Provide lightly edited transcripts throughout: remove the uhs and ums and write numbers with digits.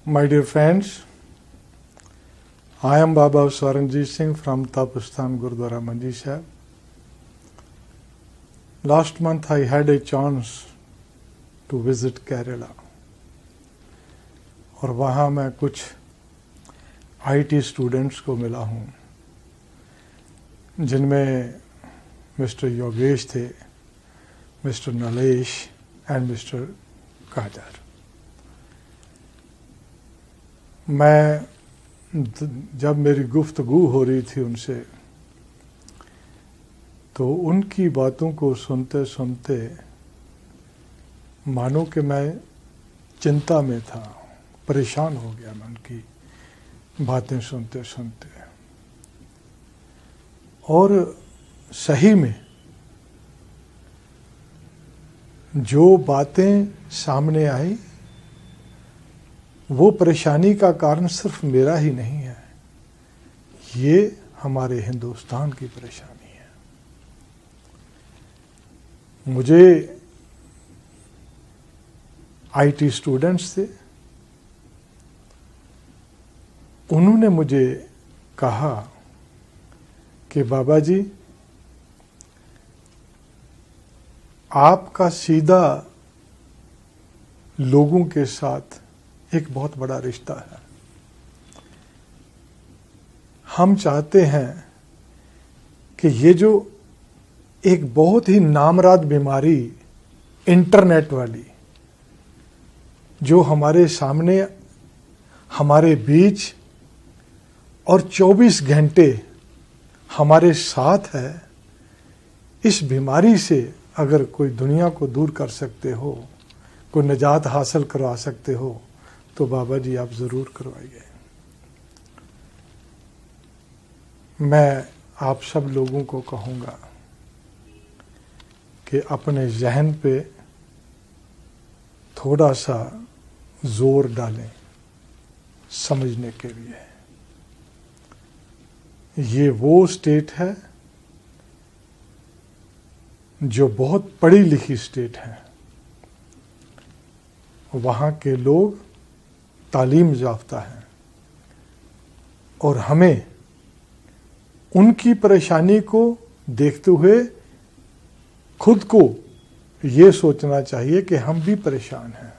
My dear friends, I am Baba Swaranjit Singh from Tapasthan Gurudwara Manji Sahib. Last month I had a chance to visit Kerala और वहाँ मैं कुछ IT students को मिला हूँ जिनमें मिस्टर योगेश थे, मिस्टर नलेश एंड मिस्टर काजर। मैं जब मेरी गुफ्तगू हो रही थी उनसे तो उनकी बातों को सुनते सुनते मानो कि मैं चिंता में था, परेशान हो गया मैं उनकी बातें सुनते सुनते। और सही में जो बातें सामने आई वो परेशानी का कारण सिर्फ मेरा ही नहीं है, ये हमारे हिंदुस्तान की परेशानी है। मुझे IT स्टूडेंट्स थे, उन्होंने मुझे कहा कि बाबा जी आपका सीधा लोगों के साथ एक बहुत बड़ा रिश्ता है। हम चाहते हैं कि ये जो एक बहुत ही नामराद बीमारी इंटरनेट वाली जो हमारे सामने हमारे बीच और 24 घंटे हमारे साथ है, इस बीमारी से अगर कोई दुनिया को दूर कर सकते हो, कोई निजात हासिल करवा सकते हो तो बाबा जी आप ज़रूर करवाइए। मैं आप सब लोगों को कहूँगा कि अपने ज़हन पे थोड़ा सा जोर डालें समझने के लिए। ये वो स्टेट है जो बहुत पढ़ी लिखी स्टेट है, वहाँ के लोग तालीम याफ्ता है और हमें उनकी परेशानी को देखते हुए खुद को ये सोचना चाहिए कि हम भी परेशान हैं।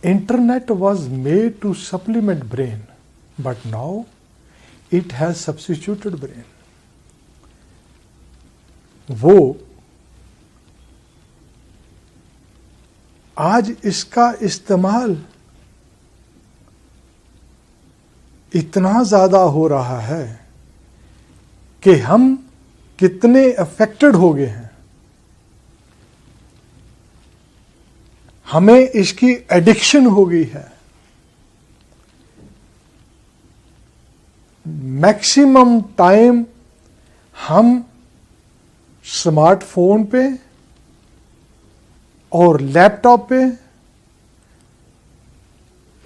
Internet was made to supplement brain, but now it has substituted brain. वो आज इसका इस्तेमाल इतना ज़्यादा हो रहा है कि हम कितने अफेक्टेड हो गए हैं। हमें इसकी एडिक्शन हो गई है। मैक्सिमम टाइम हम स्मार्टफोन पे और लैपटॉप पे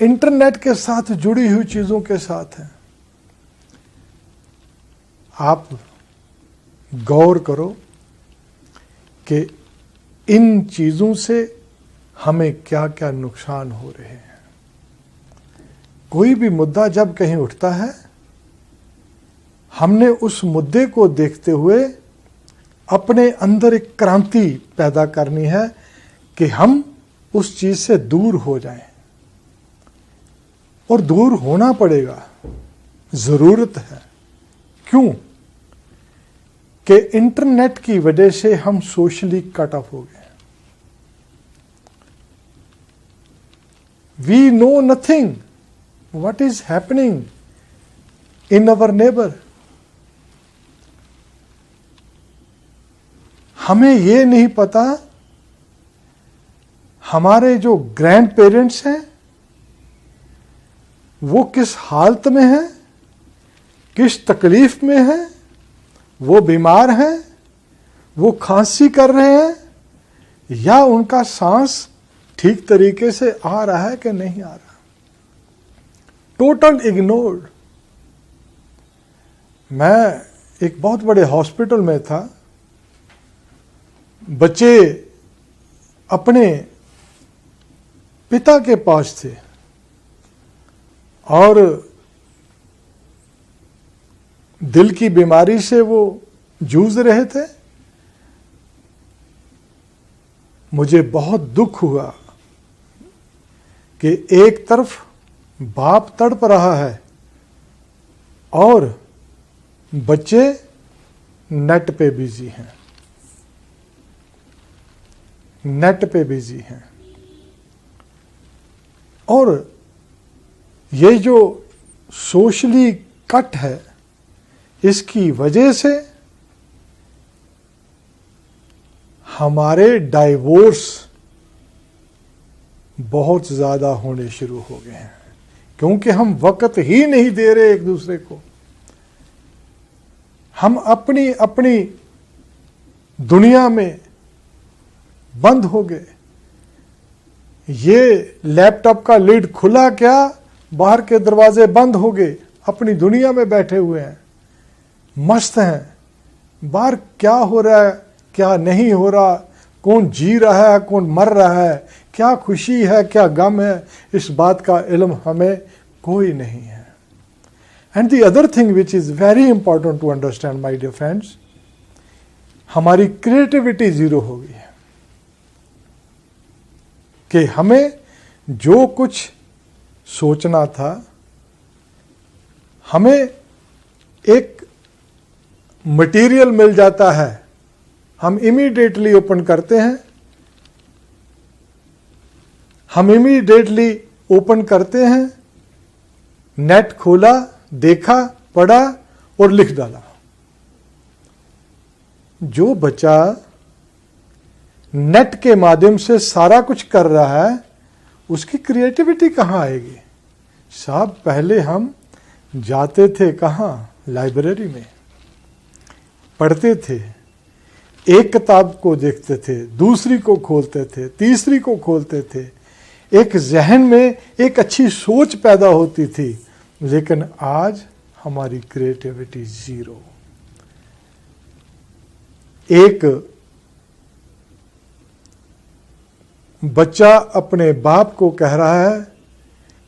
इंटरनेट के साथ जुड़ी हुई चीज़ों के साथ हैं। आप गौर करो कि इन चीज़ों से हमें क्या क्या नुकसान हो रहे हैं। कोई भी मुद्दा जब कहीं उठता है, हमने उस मुद्दे को देखते हुए अपने अंदर एक क्रांति पैदा करनी है कि हम उस चीज से दूर हो जाएं। और दूर होना पड़ेगा, जरूरत है। क्यों? कि इंटरनेट की वजह से हम सोशली कट ऑफ हो गए। We know nothing what is happening in our neighbor. हमें ये नहीं पता हमारे जो ग्रैंड पेरेंट्स हैं वो किस हालत में हैं, किस तकलीफ में हैं, वो बीमार हैं, वो खांसी कर रहे हैं या उनका सांस ठीक तरीके से आ रहा है कि नहीं आ रहा। Total ignored. मैं एक बहुत बड़े हॉस्पिटल में था, बच्चे अपने पिता के पास थे और दिल की बीमारी से वो जूझ रहे थे। मुझे बहुत दुख हुआ कि एक तरफ बाप तड़प रहा है और बच्चे नेट पे बिजी हैं, नेट पे बिजी हैं। और ये जो सोशली कट है, इसकी वजह से हमारे डाइवोर्स बहुत ज्यादा होने शुरू हो गए हैं, क्योंकि हम वक्त ही नहीं दे रहे एक दूसरे को। हम अपनी अपनी दुनिया में बंद हो गए। ये लैपटॉप का लिड खुला क्या, बाहर के दरवाजे बंद हो गए, अपनी दुनिया में बैठे हुए हैं, मस्त हैं। बाहर क्या हो रहा है, क्या नहीं हो रहा, कौन जी रहा है, कौन मर रहा है, क्या खुशी है, क्या गम है, इस बात का इल्म हमें कोई नहीं है। And the other thing which is very important to understand my dear friends, हमारी क्रिएटिविटी जीरो हो गई है। कि हमें जो कुछ सोचना था, हमें एक मटेरियल मिल जाता है, हम इमीडिएटली ओपन करते हैं, हम इमीडिएटली ओपन करते हैं, नेट खोला, देखा, पढ़ा और लिख डाला। जो बच्चा नेट के माध्यम से सारा कुछ कर रहा है, उसकी क्रिएटिविटी कहाँ आएगी? साहब, पहले हम जाते थे कहाँ? लाइब्रेरी में पढ़ते थे, एक किताब को देखते थे, दूसरी को खोलते थे, तीसरी को खोलते थे, एक जहन में एक अच्छी सोच पैदा होती थी। लेकिन आज हमारी क्रिएटिविटी जीरो। एक बच्चा अपने बाप को कह रहा है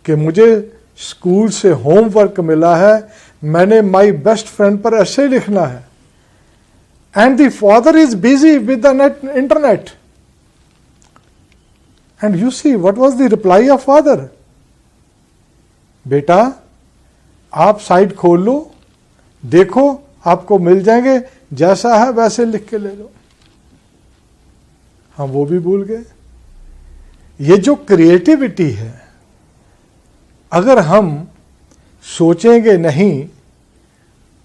कि मुझे स्कूल से होमवर्क मिला है, मैंने माई बेस्ट फ्रेंड पर ऐसे लिखना है, and the father is busy with the net internet. And you see what was the reply off father? बेटा, आप साइट खोल लो, देखो, आपको मिल जाएंगे, जैसा है वैसे लिख के ले लो। हम वो भी भूल गए। ये जो क्रिएटिविटी है, अगर हम सोचेंगे नहीं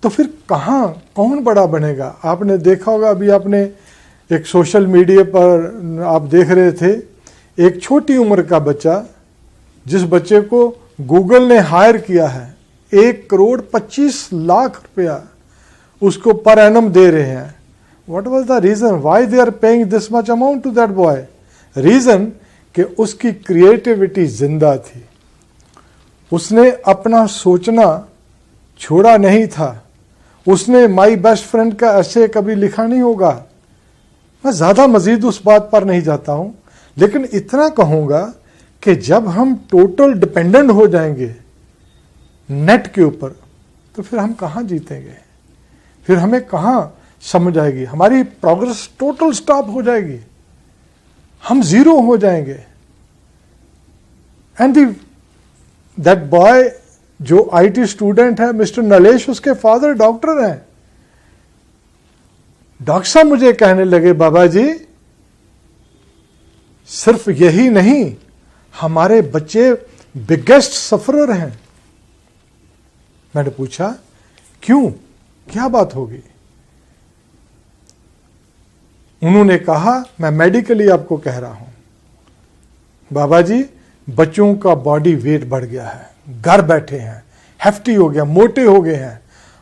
तो फिर कहाँ, कौन बड़ा बनेगा? आपने देखा होगा, अभी आपने एक सोशल मीडिया पर आप देख रहे थे, एक छोटी उम्र का बच्चा, जिस बच्चे को गूगल ने हायर किया है, 1,25,00,000 रुपया उसको पर एनम दे रहे हैं। What was the reason why they are paying this much amount to that boy? Reason कि उसकी क्रिएटिविटी जिंदा थी, उसने अपना सोचना छोड़ा नहीं था, उसने माई बेस्ट फ्रेंड का ऐसे कभी लिखा नहीं होगा। मैं ज़्यादा मजीद उस बात पर नहीं जाता हूँ, लेकिन इतना कहूँगा कि जब हम टोटल डिपेंडेंट हो जाएंगे नेट के ऊपर, तो फिर हम कहाँ जीतेंगे? फिर हमें कहाँ समझ आएगी? हमारी प्रोग्रेस टोटल स्टॉप हो जाएगी, हम जीरो हो जाएंगे। एंड दैट बॉय जो आईटी स्टूडेंट है, मिस्टर नलेश, उसके फादर डॉक्टर हैं। डॉक्टर साहब मुझे कहने लगे, बाबा जी, सिर्फ यही नहीं, हमारे बच्चे बिगेस्ट सफरर हैं। मैंने पूछा, क्यों, क्या बात होगी? उन्होंने कहा, मैं मेडिकली आपको कह रहा हूं बाबा जी, बच्चों का बॉडी वेट बढ़ गया है, घर बैठे हैं, हेफ्टी हो गया, मोटे हो गए हैं,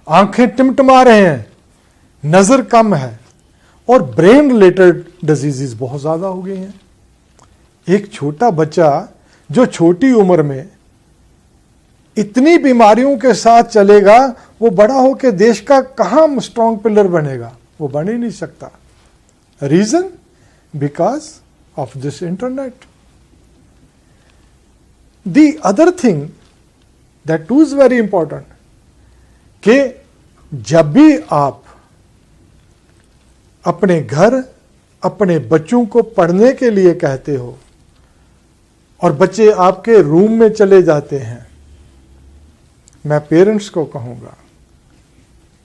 आंखें टिमटिमा रहे हैं, नजर कम है, और ब्रेन रिलेटेड डिजीजेस बहुत ज्यादा हो गई हैं। एक छोटा बच्चा जो छोटी उम्र में इतनी बीमारियों के साथ चलेगा, वो बड़ा होकर देश का कहां स्ट्रॉन्ग पिलर बनेगा? वो बन ही नहीं सकता। Reason? Because of this internet. The other thing that too is very important कि जब भी आप अपने घर अपने बच्चों को पढ़ने के लिए कहते हो और बच्चे आपके रूम में चले जाते हैं, मैं पेरेंट्स को कहूंगा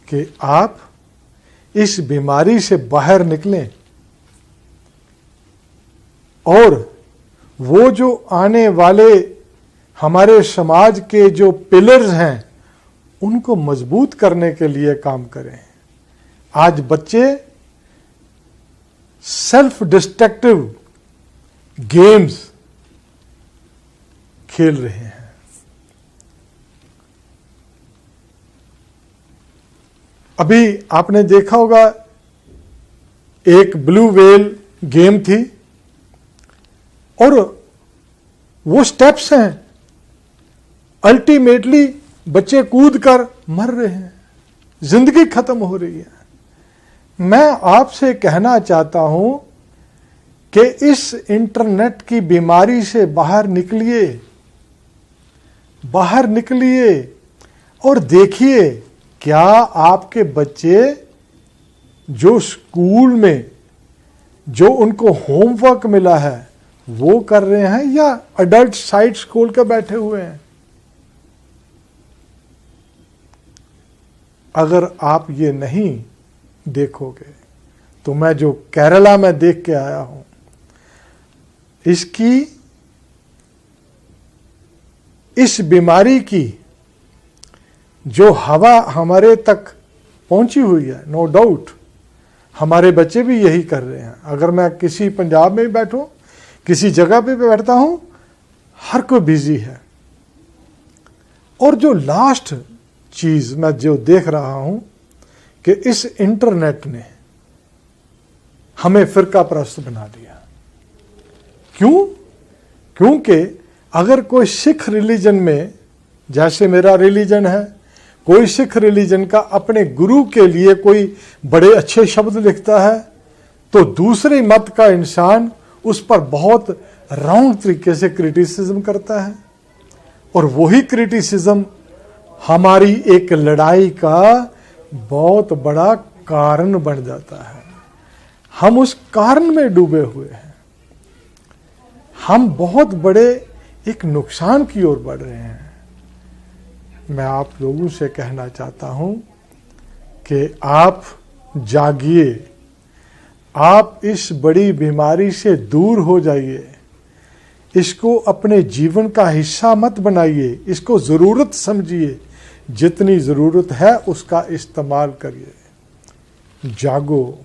कि आप इस बीमारी से बाहर निकलें और वो जो आने वाले हमारे समाज के जो पिलर्स हैं उनको मजबूत करने के लिए काम करें। आज बच्चे सेल्फ डिस्ट्रक्टिव गेम्स खेल रहे हैं। अभी आपने देखा होगा एक ब्लू व्हेल गेम थी और वो स्टेप्स हैं, अल्टीमेटली बच्चे कूद कर मर रहे हैं, जिंदगी खत्म हो रही है। मैं आपसे कहना चाहता हूं कि इस इंटरनेट की बीमारी से बाहर निकलिए, बाहर निकलिए और देखिए क्या आपके बच्चे जो स्कूल में जो उनको होमवर्क मिला है वो कर रहे हैं या अडल्ट साइट्स खोल कर बैठे हुए हैं। अगर आप ये नहीं देखोगे तो मैं जो केरला में देख के आया हूं, इस बीमारी की जो हवा हमारे तक पहुंची हुई है, नो डाउट हमारे बच्चे भी यही कर रहे हैं। अगर मैं किसी पंजाब में भी बैठूं, किसी जगह पे भी बैठता हूं, हर कोई बिजी है। और जो लास्ट चीज मैं जो देख रहा हूं कि इस इंटरनेट ने हमें फिरका परस्त बना दिया। क्यों? क्योंकि अगर कोई सिख रिलीजन में, जैसे मेरा रिलीजन है, कोई सिख रिलीजन का अपने गुरु के लिए कोई बड़े अच्छे शब्द लिखता है तो दूसरे मत का इंसान उस पर बहुत रॉन्ग तरीके से क्रिटिसिज्म करता है और वही क्रिटिसिज्म हमारी एक लड़ाई का बहुत बड़ा कारण बन जाता है। हम उस कारण में डूबे हुए हैं, हम बहुत बड़े एक नुकसान की ओर बढ़ रहे हैं। मैं आप लोगों से कहना चाहता हूं कि आप जागिए, आप इस बड़ी बीमारी से दूर हो जाइए, इसको अपने जीवन का हिस्सा मत बनाइए, इसको जरूरत समझिए, जितनी जरूरत है उसका इस्तेमाल करिए। जागो,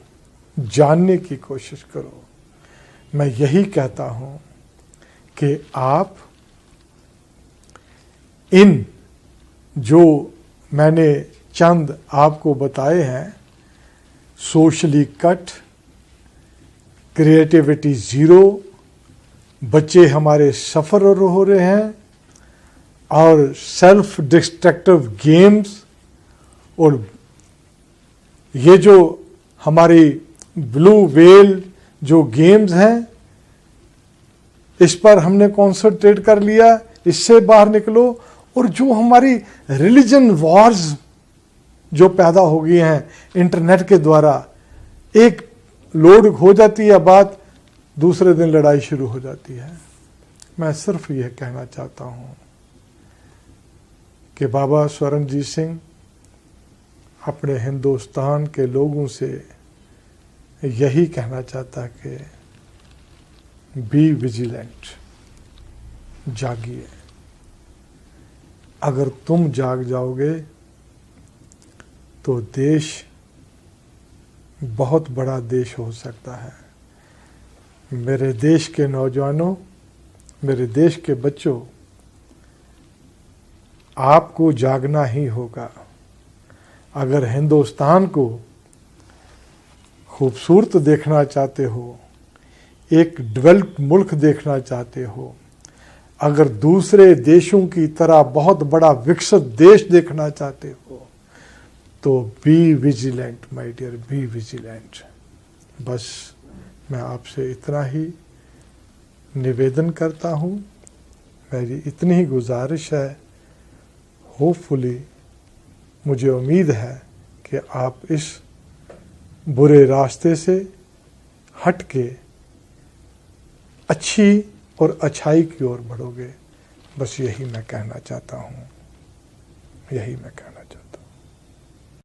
जानने की कोशिश करो। मैं यही कहता हूं कि आप इन जो मैंने चंद आपको बताए हैं, सोशली कट, क्रिएटिविटी जीरो, बच्चे हमारे सफर हो रहे हैं और सेल्फ डिस्ट्रक्टिव गेम्स, और ये जो हमारी ब्लू व्हेल जो गेम्स हैं इस पर हमने कॉन्सेंट्रेट कर लिया, इससे बाहर निकलो। और जो हमारी रिलीजन वॉर्स जो पैदा हो गई हैं इंटरनेट के द्वारा, एक लोड हो जाती है बात, दूसरे दिन लड़ाई शुरू हो जाती है। मैं सिर्फ यह कहना चाहता हूं कि बाबा स्वरणजीत सिंह अपने हिंदुस्तान के लोगों से यही कहना चाहता कि बी विजिलेंट, जागिए। अगर तुम जाग जाओगे तो देश बहुत बड़ा देश हो सकता है। मेरे देश के नौजवानों, मेरे देश के बच्चों, आपको जागना ही होगा। अगर हिंदुस्तान को खूबसूरत देखना चाहते हो, एक डेवलप्ड मुल्क देखना चाहते हो, अगर दूसरे देशों की तरह बहुत बड़ा विकसित देश देखना चाहते हो, तो be vigilant my dear, be vigilant. बस मैं आपसे इतना ही निवेदन करता हूँ, मेरी इतनी ही गुजारिश है। होपफुली मुझे उम्मीद है कि आप इस बुरे रास्ते से हट के अच्छी और अच्छाई की ओर बढ़ोगे। बस यही मैं कहना चाहता हूँ, यही मैं कहना चाहता हूँ।